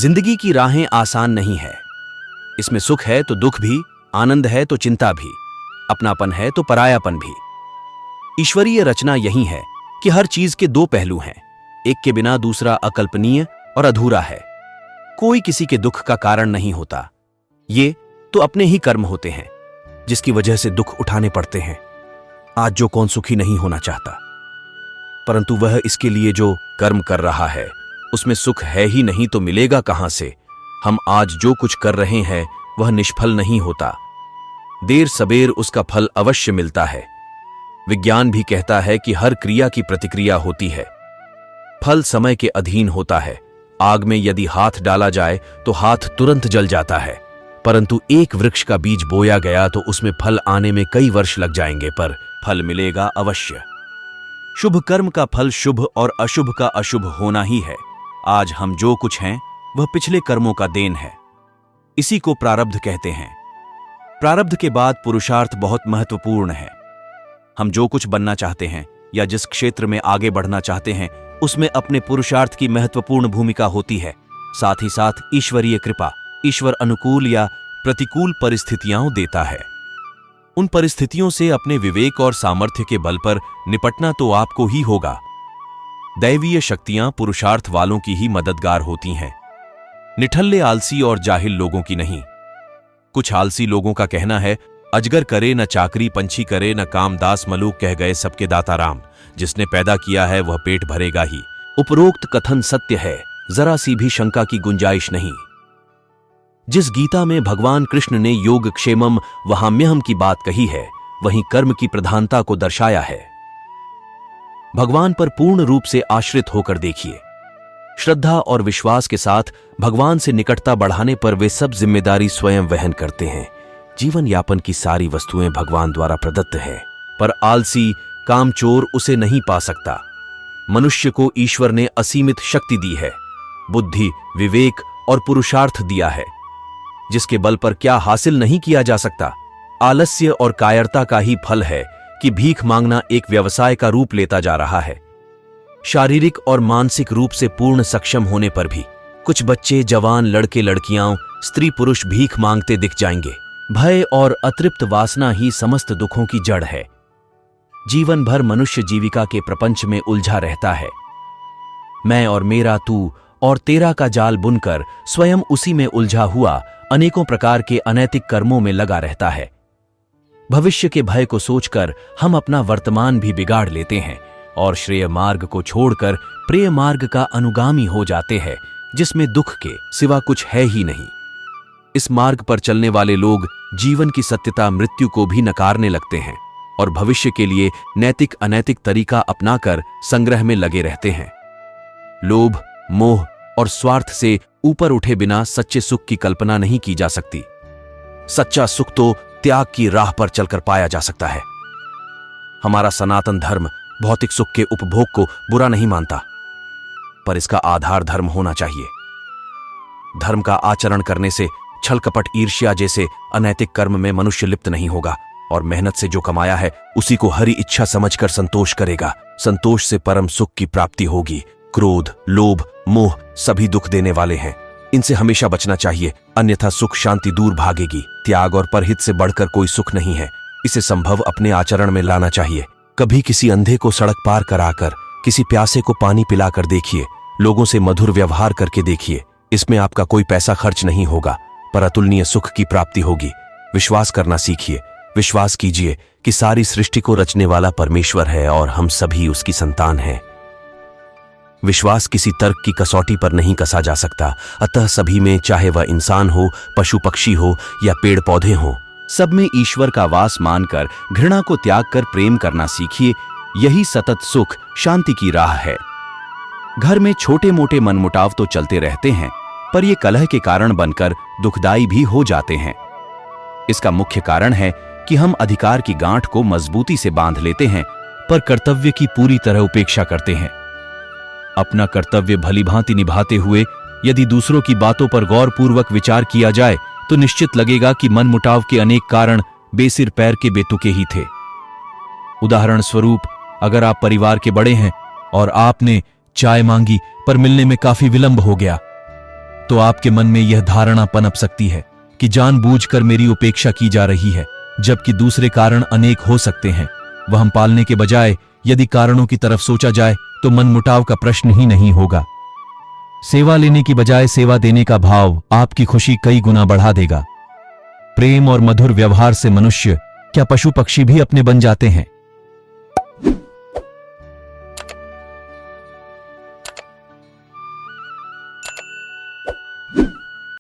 जिंदगी की राहें आसान नहीं है। इसमें सुख है तो दुख भी, आनंद है तो चिंता भी, अपनापन है तो परायापन भी। ईश्वरीय रचना यही है कि हर चीज के दो पहलू हैं, एक के बिना दूसरा अकल्पनीय और अधूरा है। कोई किसी के दुख का कारण नहीं होता, ये तो अपने ही कर्म होते हैं जिसकी वजह से दुख उठाने पड़ते हैं। आज जो कौन सुखी नहीं होना चाहता, परंतु वह इसके लिए जो कर्म कर रहा है उसमें सुख है ही नहीं तो मिलेगा कहां से। हम आज जो कुछ कर रहे हैं वह निष्फल नहीं होता, देर सबेर उसका फल अवश्य मिलता है। विज्ञान भी कहता है कि हर क्रिया की प्रतिक्रिया होती है, फल समय के अधीन होता है। आग में यदि हाथ डाला जाए तो हाथ तुरंत जल जाता है, परंतु एक वृक्ष का बीज बोया गया तो उसमें फल आने में कई वर्ष लग जाएंगे, पर फल मिलेगा अवश्य। शुभ कर्म का फल शुभ और अशुभ का अशुभ होना ही है। आज हम जो कुछ हैं वह पिछले कर्मों का देन है, इसी को प्रारब्ध कहते हैं। प्रारब्ध के बाद पुरुषार्थ बहुत महत्वपूर्ण है। हम जो कुछ बनना चाहते हैं या जिस क्षेत्र में आगे बढ़ना चाहते हैं उसमें अपने पुरुषार्थ की महत्वपूर्ण भूमिका होती है। साथ ही साथ ईश्वरीय कृपा, ईश्वर अनुकूल या प्रतिकूल परिस्थितियां देता है। उन परिस्थितियों से अपने विवेक और सामर्थ्य के बल पर निपटना तो आपको ही होगा। दैवीय शक्तियां पुरुषार्थ वालों की ही मददगार होती हैं, निठल्ले आलसी और जाहिल लोगों की नहीं। कुछ आलसी लोगों का कहना है, अजगर करे न चाकरी, पंछी करे न काम, दास मलूक कह गए सबके दाता राम। जिसने पैदा किया है वह पेट भरेगा ही। उपरोक्त कथन सत्य है, जरा सी भी शंका की गुंजाइश नहीं। जिस गीता में भगवान कृष्ण ने योग क्षेमम वहाम्यहम की बात कही है, वहीं कर्म की प्रधानता को दर्शाया है। भगवान पर पूर्ण रूप से आश्रित होकर देखिए। श्रद्धा और विश्वास के साथ भगवान से निकटता बढ़ाने पर वे सब जिम्मेदारी स्वयं वहन करते हैं। जीवन यापन की सारी वस्तुएं भगवान द्वारा प्रदत्त है, पर आलसी कामचोर उसे नहीं पा सकता। मनुष्य को ईश्वर ने असीमित शक्ति दी है, बुद्धि, विवेक और पुरुषार्थ दिया है, जिसके बल पर क्या हासिल नहीं किया जा सकता। आलस्य और कायरता का ही फल है कि भीख मांगना एक व्यवसाय का रूप लेता जा रहा है। शारीरिक और मानसिक रूप से पूर्ण सक्षम होने पर भी कुछ बच्चे, जवान, लड़के लड़कियां, स्त्री पुरुष भीख मांगते दिख जाएंगे। भय और अतृप्त वासना ही समस्त दुखों की जड़ है। जीवन भर मनुष्य जीविका के प्रपंच में उलझा रहता है। मैं और मेरा, तू और तेरा का जाल बुनकर स्वयं उसी में उलझा हुआ अनेकों प्रकार के अनैतिक कर्मों में लगा रहता है। भविष्य के भय को सोचकर हम अपना वर्तमान भी बिगाड़ लेते हैं और श्रेय मार्ग को छोड़कर प्रेय मार्ग का अनुगामी हो जाते हैं, जिसमें दुख के सिवा कुछ है ही नहीं। इस मार्ग पर चलने वाले लोग जीवन की सत्यता, मृत्यु को भी नकारने लगते हैं और भविष्य के लिए नैतिक अनैतिक तरीका अपनाकर संग्रह में लगे रहते हैं। लोभ, मोह और स्वार्थ से ऊपर उठे बिना सच्चे सुख की कल्पना नहीं की जा सकती। सच्चा सुख तो त्याग की राह पर चलकर पाया जा सकता है। हमारा सनातन धर्म भौतिक सुख के उपभोग को बुरा नहीं मानता, पर इसका आधार धर्म होना चाहिए। धर्म का आचरण करने से छल कपट, ईर्ष्या जैसे अनैतिक कर्म में मनुष्य लिप्त नहीं होगा और मेहनत से जो कमाया है उसी को हरी इच्छा समझकर संतोष करेगा। संतोष से परम सुख की प्राप्ति होगी। क्रोध, लोभ, मोह सभी दुख देने वाले हैं, इनसे हमेशा बचना चाहिए, अन्यथा सुख शांति दूर भागेगी। त्याग और परहित से बढ़कर कोई सुख नहीं है, इसे संभव अपने आचरण में लाना चाहिए। कभी किसी अंधे को सड़क पार कराकर, किसी प्यासे को पानी पिलाकर देखिए, लोगों से मधुर व्यवहार करके देखिए। इसमें आपका कोई पैसा खर्च नहीं होगा, पर अतुलनीय सुख की प्राप्ति होगी। विश्वास करना सीखिए। विश्वास कीजिए कि सारी सृष्टि को रचने वाला परमेश्वर है और हम सभी उसकी संतान हैं। विश्वास किसी तर्क की कसौटी पर नहीं कसा जा सकता, अतः सभी में, चाहे वह इंसान हो, पशु पक्षी हो या पेड़ पौधे हो, सब में ईश्वर का वास मानकर घृणा को त्याग कर प्रेम करना सीखिए। यही सतत सुख, शांति की राह है। घर में छोटे मोटे मनमुटाव तो चलते रहते हैं, पर ये कलह के कारण बनकर दुखदाई भी हो जाते हैं। इसका मुख्य कारण है कि हम अधिकार की गांठ को मजबूती से बांध लेते हैं, पर कर्तव्य की पूरी तरह उपेक्षा करते हैं। अपना कर्तव्य भलीभांति निभाते हुए यदि दूसरों की बातों पर गौरपूर्वक विचार किया जाए तो निश्चित लगेगा कि मनमुटाव के अनेक कारण बेसिर पैर के बेतुके ही थे। उदाहरण स्वरूप, अगर आप परिवार के बड़े हैं और आपने चाय मांगी पर मिलने में काफी विलंब हो गया, तो आपके मन में यह धारणा पनप सकती है कि जानबूझकर मेरी उपेक्षा की जा रही है, जबकि दूसरे कारण अनेक हो सकते हैं। वह हम पालने के बजाय यदि कारणों की तरफ सोचा जाए तो मनमुटाव का प्रश्न ही नहीं होगा। सेवा लेने की बजाय सेवा देने का भाव आपकी खुशी कई गुना बढ़ा देगा। प्रेम और मधुर व्यवहार से मनुष्य, क्या पशु पक्षी भी अपने बन जाते हैं।